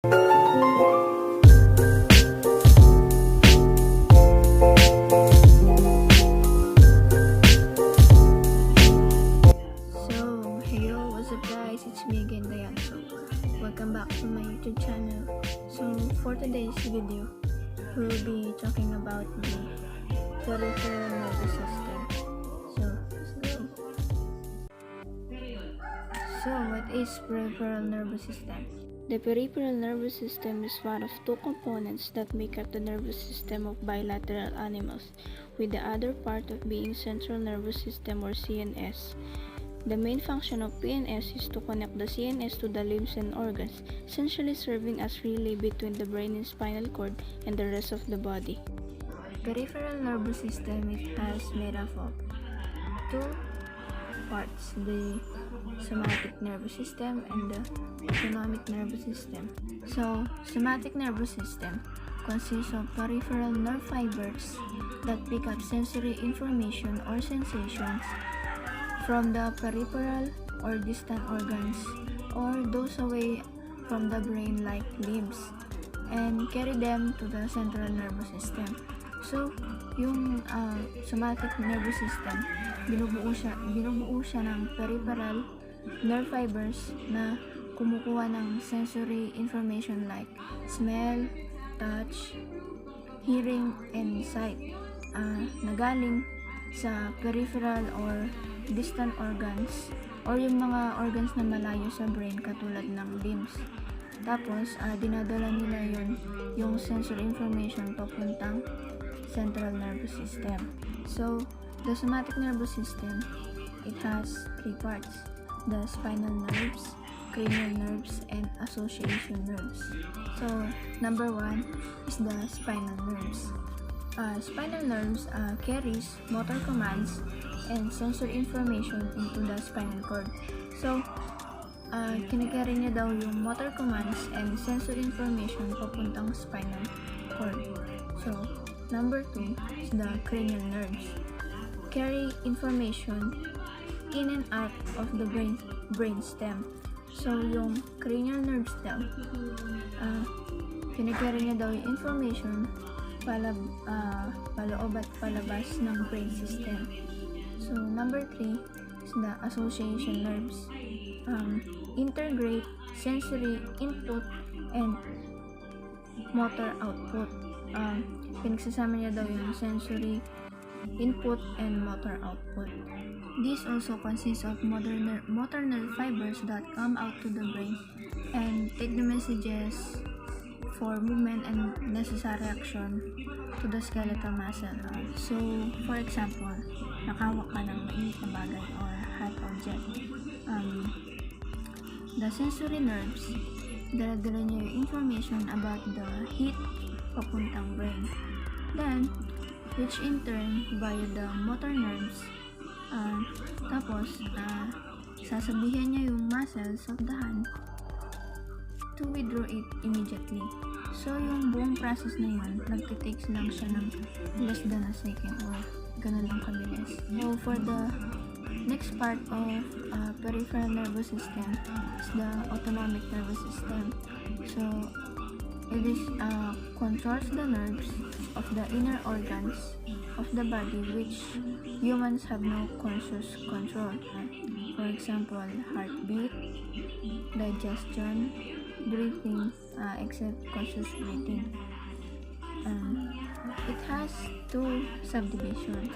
Welcome back to my YouTube channel. So for today's video, we'll be talking about the peripheral nervous system. So let's go. So what is peripheral nervous system? The peripheral nervous system is one of two components that make up the nervous system of bilateral animals, with the other part of being central nervous system or CNS. The main function of PNS is to connect the CNS to the limbs and organs, essentially serving as relay between the brain and spinal cord and the rest of the body. Peripheral nervous system is made up of two parts, the somatic nervous system and the autonomic nervous system. So, somatic nervous system consists of peripheral nerve fibers that pick up sensory information or sensations from the peripheral or distant organs or those away from the brain like limbs and carry them to the central nervous system. So, yung somatic nervous system, binubuo siya ng peripheral nerve fibers na kumukuha ng sensory information like smell, touch, hearing, and sight na galing sa peripheral or distant organs or yung mga organs na malayo sa brain katulad ng limbs. Tapos, dinadala nila yung sensory information papuntang central nervous system. So, the somatic nervous system, it has three parts: the spinal nerves, cranial nerves, and association nerves. So, number one is the spinal nerves. Spinal nerves carries motor commands and sensory information into the spinal cord. So, kinakarry niya daw yung motor commands and sensory information papuntang spinal cord. So, number 2 is the cranial nerves. Carry information in and out of the brain stem. So, yung cranial nerves daw, kinakarry niya daw yung information paloob at palabas ng brain system. So, number 3 is the association nerves. Integrate sensory input and motor output. Pinagsasama niya daw yung sensory input and motor output. This also consists of motor nerve fibers that come out to the brain and take the messages for movement and necessary action to the skeletal muscle. So, for example, nakahawak ka ng mainit na bagay or hot object. The sensory nerves, dala-dala niya yung information about the heat papuntang brain. Then, which in turn via the motor nerves, tapos, sasabihin niya yung muscles of the hand to withdraw it immediately. So, yung buong process na yun, nagtitakes lang siya ng less than a second or ganun lang kabilis. So, for the next part of peripheral nervous system is the autonomic nervous system. So, it is controls the nerves of the inner organs of the body which humans have no conscious control. For example, heartbeat, digestion, breathing, except conscious breathing. It has two subdivisions.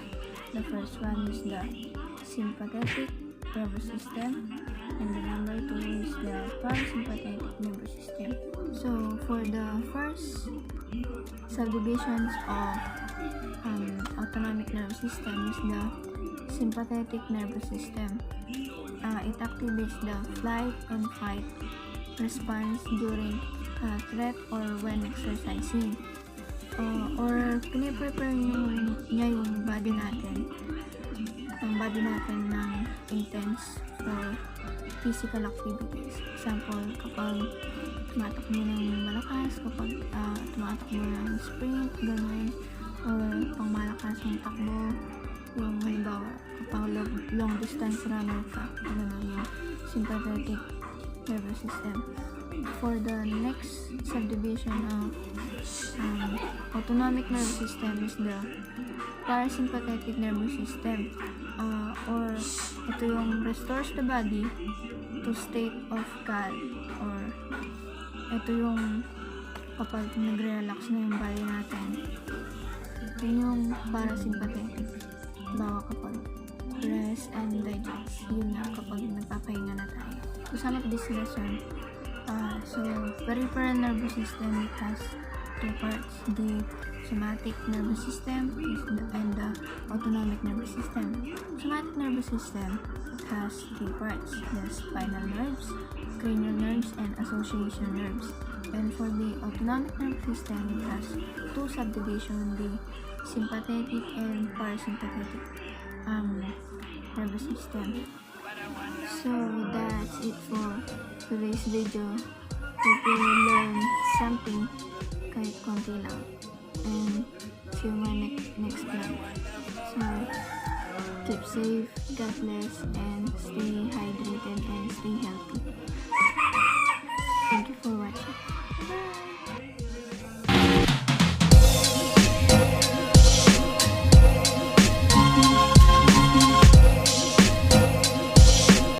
The first one is the sympathetic nervous system, and the number 2 is the parasympathetic nervous system. So, for the first subdivisions of autonomic nervous system is the sympathetic nervous system. It activates the flight and fight response during threat or when exercising. Or piniprepare niya yung body natin ng intense for physical activities. Example, kapag tumatakbo ng malakas, kapag tumatakbo ng sprint, gano'n, or pang malakas ng takbo, yung halimbawa, kapag long distance runner ka, gano'n yung sympathetic nervous system. for the next subdivision of autonomic nervous system is the parasympathetic nervous system, or ito yung restores the body to state of calm, or ito yung kapag nagre-relax na yung body natin. Ito yung parasympathetic, bawa kapag rest and digest, yun na kapag nagpapahinga na tayo. To sum up this lesson, so peripheral nervous system, it has two parts: the somatic nervous system and the autonomic nervous system. Somatic nervous system, it has three parts: the spinal nerves, cranial nerves, and association nerves. And for the autonomic nervous system, it has two subdivisions: the sympathetic and parasympathetic nervous system. So that's it for today's video. Hope you learn something, kahit konti lang, and see you my next vlog. So keep safe, God bless, and stay hydrated and stay healthy.